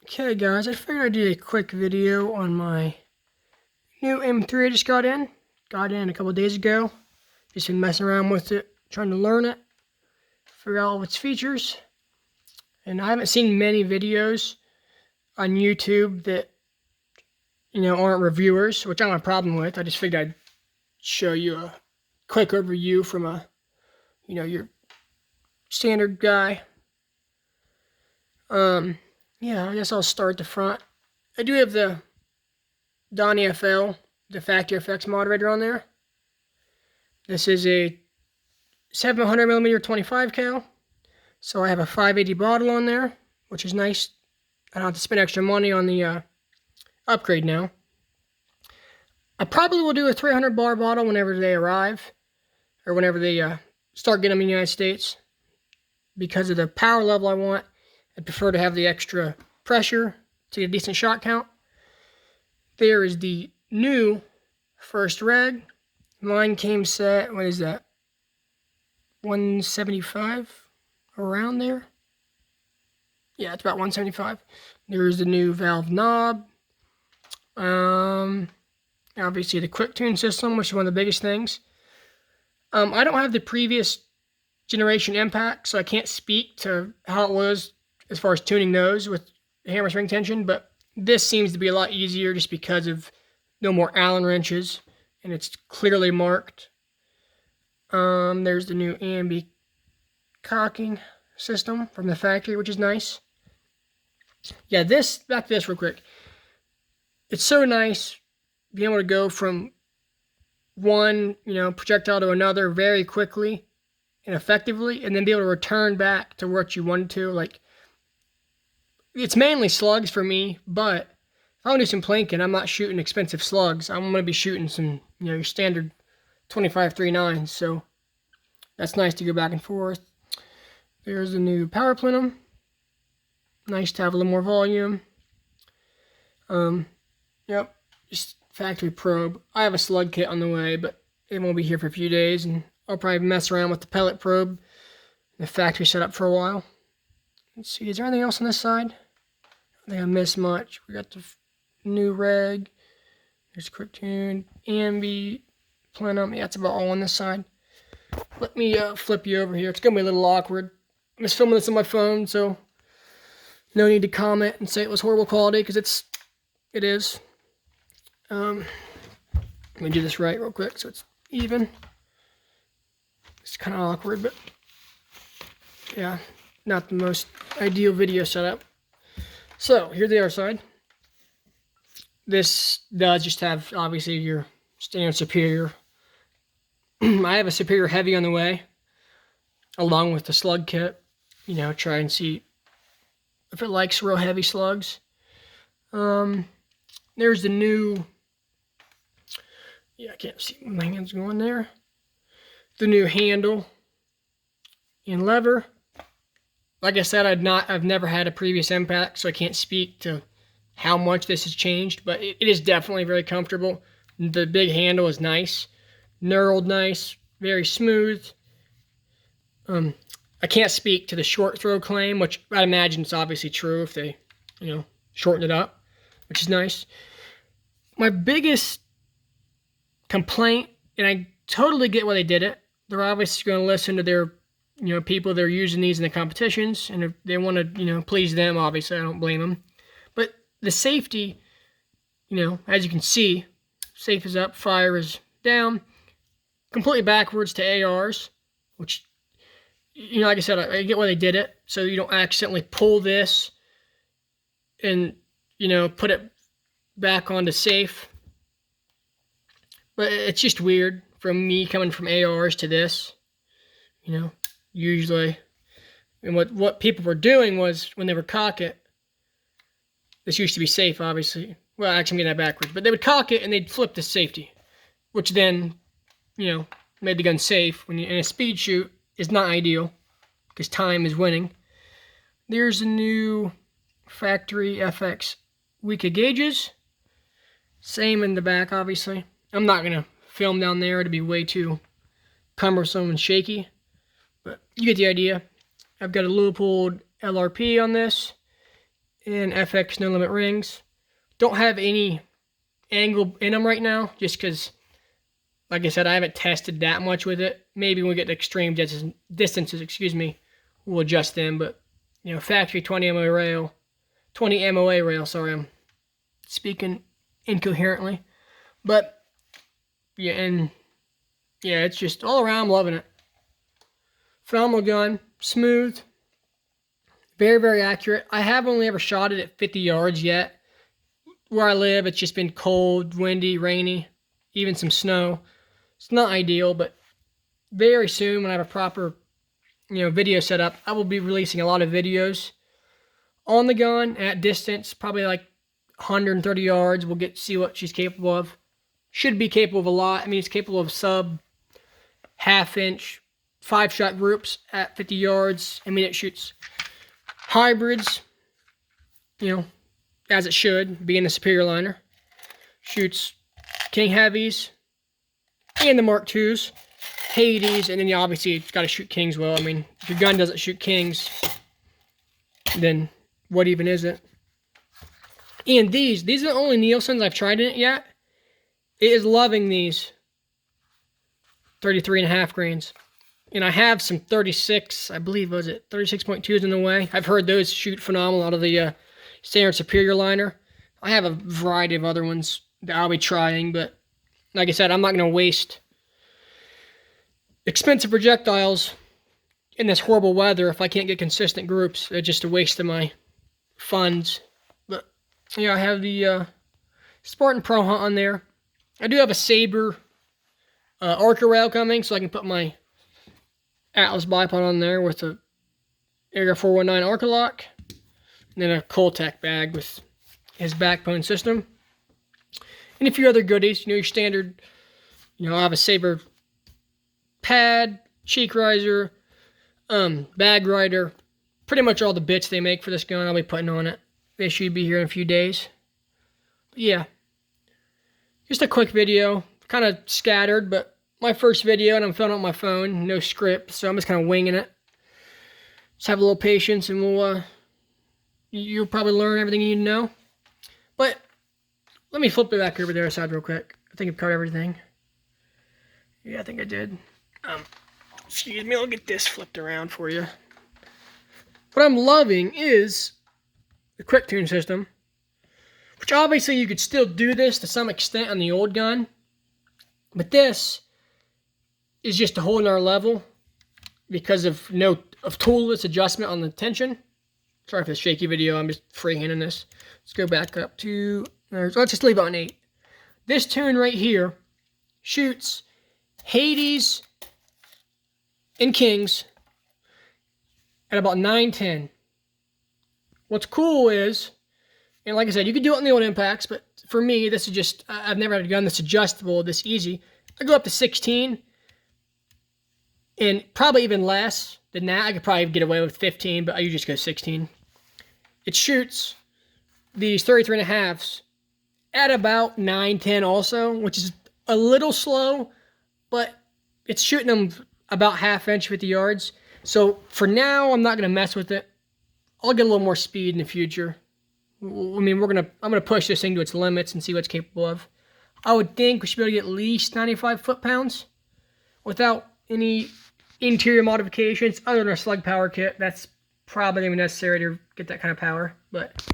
Okay guys, I figured I'd do a quick video on my new M3 I just got in. Got in a couple days ago. Just been messing around with it, trying to learn it, figure out all of its features. And I haven't seen many videos on YouTube that, aren't reviewers, which I don't have a problem with. I just figured I'd show you a quick overview from your standard guy. Yeah, I guess I'll start at the front. I do have the Donnie FL, the Factory Effects moderator on there. This is a 700mm 25 cal. So I have a 580 bottle on there, which is nice. I don't have to spend extra money on the upgrade now. I probably will do a 300 bar bottle whenever they arrive, or whenever they start getting them in the United States. Because of the power level I want, I prefer to have the extra pressure to get a decent shot count. There is the new first reg. Mine came set, what is that? 175? Around there? Yeah, it's about 175. There's the new valve knob. Obviously the quick tune system, which is one of the biggest things. I don't have the previous generation impact, so I can't speak to how it was as far as tuning those with hammer spring tension, but this seems to be a lot easier just because of no more Allen wrenches, and it's clearly marked. There's the new ambi cocking system from the factory, which is nice. Yeah, back to this real quick. It's so nice being able to go from one, projectile to another very quickly and effectively, and then be able to return back to what you wanted to. Like, it's mainly slugs for me, but if I want to do some planking, I'm not shooting expensive slugs. I'm going to be shooting some, your standard 25-39s, so that's nice to go back and forth. There's the new power plenum. Nice to have a little more volume. Yep, just factory probe. I have a slug kit on the way, but it won't be here for a few days, and I'll probably mess around with the pellet probe, the factory setup for a while. Let's see, is there anything else on this side? I think I missed much. We got the new reg. There's quick tune, ambi, plenum. Yeah, that's about all on this side. Let me flip you over here. It's gonna be a little awkward. I'm just filming this on my phone, so no need to comment and say it was horrible quality, because it is. Let me do this right real quick so it's even. It's kind of awkward, but yeah, not the most ideal video setup. So here's the other side. This does just have, obviously, your standard Superior. I have a Superior Heavy on the way, along with the slug kit. Try and see if it likes real heavy slugs. There's the new, I can't see my hands going there. The new handle and lever. Like I said, I've never had a previous impact, so I can't speak to how much this has changed, but it is definitely very comfortable. The big handle is nice, knurled nice, very smooth. I can't speak to the short throw claim, which I imagine it's obviously true if they, shorten it up, which is nice. My biggest complaint, and I totally get why they did it, they're obviously going to listen to their, people that are using these in the competitions, and if they want to, please them, obviously, I don't blame them. But the safety, as you can see, safe is up, fire is down, completely backwards to ARs, which, like I said, I get why they did it, so you don't accidentally pull this and, put it back onto safe. But it's just weird from me coming from ARs to this, usually. And what people were doing was, when they would cock it, this used to be safe, obviously. Well, actually, I'm getting that backwards. But they would cock it, and they'd flip the safety, which then, made the gun safe. When you're in a speed shoot, is not ideal, because time is winning. There's a new factory FX Weka gauges. Same in the back, obviously. I'm not going to film down there. It'd be way too cumbersome and shaky. But you get the idea. I've got a Leupold LRP on this. and FX No Limit rings. Don't have any angle in them right now, just because, like I said, I haven't tested that much with it. Maybe when we get to extreme distances, we'll adjust them. But, you know, factory 20 MOA rail, sorry, I'm speaking incoherently. But, yeah, and, yeah, it's just all around, I'm loving it. Phenomenal gun, smooth, very, very accurate. I have only ever shot it at 50 yards yet. Where I live, it's just been cold, windy, rainy, even some snow. It's not ideal, but very soon when I have a proper, video set up, I will be releasing a lot of videos on the gun at distance, probably like 130 yards. We'll see what she's capable of. Should be capable of a lot. I mean, it's capable of sub half-inch 5-shot groups at 50 yards. I mean, it shoots hybrids, as it should, being the superior liner. Shoots King Heavies and the Mark IIs, Hades, and then obviously it's got to shoot Kings well. I mean, if your gun doesn't shoot Kings, then what even is it? And these are the only Nielsen's I've tried in it yet. It is loving these 33.5 grains. And I have some 36, I believe, was it 36.2s in the way. I've heard those shoot phenomenal out of the standard superior liner. I have a variety of other ones that I'll be trying, but like I said, I'm not going to waste expensive projectiles in this horrible weather if I can't get consistent groups. It's just a waste of my funds. But yeah, I have the Spartan Pro Hunt on there. I do have a Saber Arca rail coming, so I can put my Atlas bipod on there with a Area 419 Arca lock, and then a Coltec bag with his backbone system, and a few other goodies. Your standard. I have a Saber pad, cheek riser, bag rider, pretty much all the bits they make for this gun I'll be putting on it. They should be here in a few days. But yeah, just a quick video, kind of scattered, but my first video, and I'm filming on my phone, no script, so I'm just kind of winging it. Just have a little patience, and you'll probably learn everything you need to know. But let me flip it back over there side real quick. I think I've covered everything. Yeah, I think I did. Excuse me, I'll get this flipped around for you. What I'm loving is the quick tune system, which obviously you could still do this to some extent on the old gun, but this is just a whole nother level because of toolless adjustment on the tension. Sorry for the shaky video, I'm just freehanding this. Let's go back up to, let's just leave it on 8. This tune right here shoots Hades and Kings at about 9-10. What's cool is, and like I said, you could do it on the old impacts, but for me, this is just, I've never had a gun that's adjustable, this easy. I go up to 16, and probably even less than that. I could probably get away with 15, but I usually just go 16. It shoots these 33.5s at about 9-10 also, which is a little slow, but it's shooting them about half-inch 50 yards. So for now, I'm not going to mess with it. I'll get a little more speed in the future. I mean, I'm gonna push this thing to its limits and see what it's capable of. I would think we should be able to get at least 95 foot-pounds without any interior modifications other than our slug power kit. That's probably going to be necessary to get that kind of power. But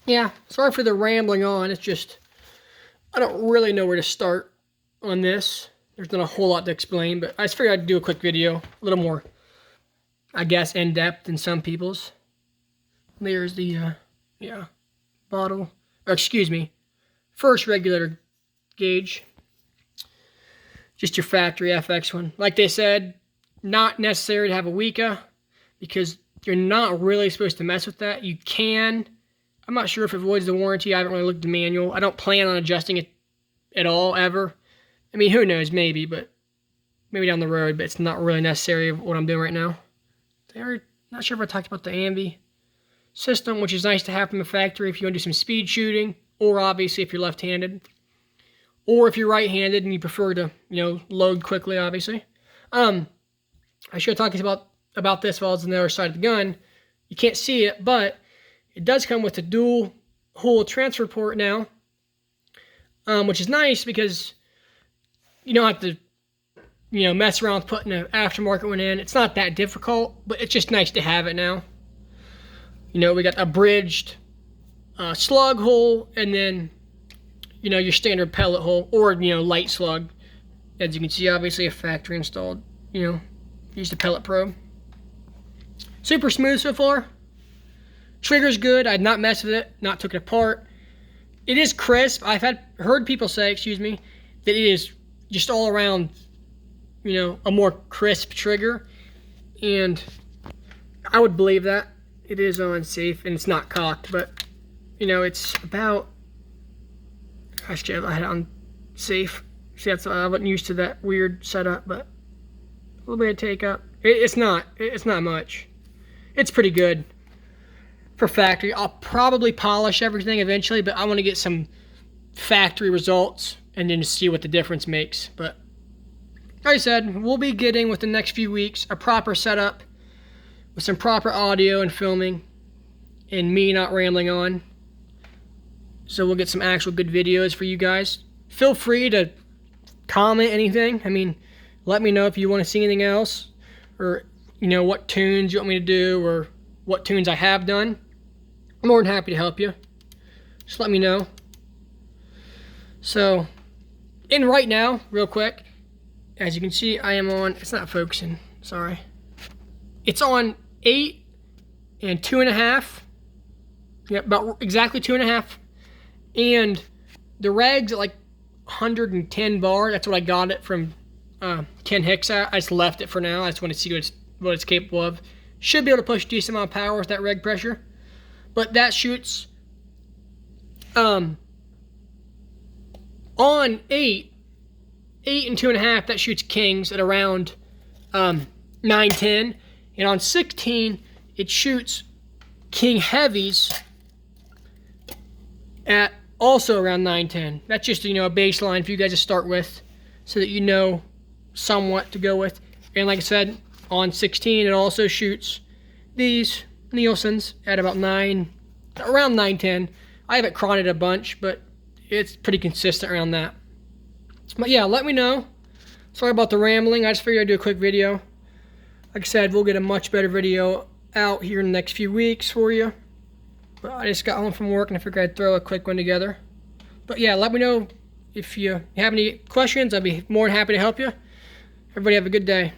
yeah, sorry for the rambling on. It's just, I don't really know where to start on this. There's not a whole lot to explain, but I just figured I'd do a quick video, a little more, I guess, in-depth than some people's. There's the, bottle, or excuse me, first regulator gauge. Just your factory FX one. Like they said, not necessary to have a Weka because you're not really supposed to mess with that. You can. I'm not sure if it voids the warranty. I haven't really looked at the manual. I don't plan on adjusting it at all, ever. I mean, who knows, maybe, but maybe down the road, but it's not really necessary of what I'm doing right now. Not sure if I talked about the AMV system, which is nice to have from the factory if you want to do some speed shooting, or obviously if you're left-handed, or if you're right-handed and you prefer to, load quickly, obviously. I should have talked about this while I was on the other side of the gun. You can't see it, but It does come with a dual hole transfer port now, which is nice because you don't have to, mess around with putting an aftermarket one in. It's not that difficult, but it's just nice to have it now. We got a bridged slug hole, and then, your standard pellet hole, or, light slug. As you can see, obviously a factory installed, use the pellet probe. Super smooth so far. Trigger's good. I've not messed with it, not took it apart. It is crisp. I've heard people say, that it is just all around, a more crisp trigger. And I would believe that. It is on safe and it's not cocked, but, it's about, actually I had it on safe. See, I wasn't used to that weird setup, but a little bit of take up. It's not much. It's pretty good for factory. I'll probably polish everything eventually, but I want to get some factory results and then see what the difference makes. But like I said, we'll be getting, with the next few weeks, a proper setup with some proper audio and filming and me not rambling on. So we'll get some actual good videos for you guys. Feel free to comment anything. Let me know if you want to see anything else, or what tunes you want me to do, or what tunes I have done. I'm more than happy to help you. Just let me know. So, and right now, real quick, as you can see, I am on, it's not focusing, sorry. It's on 8 and 2.5. Yep, about exactly 2.5. And the reg's at like 110 bar. That's what I got it from Ken Hicks at. I just left it for now. I just want to see what it's capable of. Should be able to push a decent amount of power with that reg pressure. But that shoots on 8 and 2.5, that shoots kings at around 910. And on 16, it shoots king heavies at also around 910. That's just, a baseline for you guys to start with, so that you know somewhat to go with. And like I said, on 16, it also shoots these Nielsen's at about around 910. I haven't croned it a bunch, but it's pretty consistent around that. But yeah, let me know. Sorry about the rambling. I just figured I'd do a quick video. Like I said, we'll get a much better video out here in the next few weeks for you. But I just got home from work and I figured I'd throw a quick one together. But yeah, let me know if you have any questions. I'd be more than happy to help you. Everybody have a good day.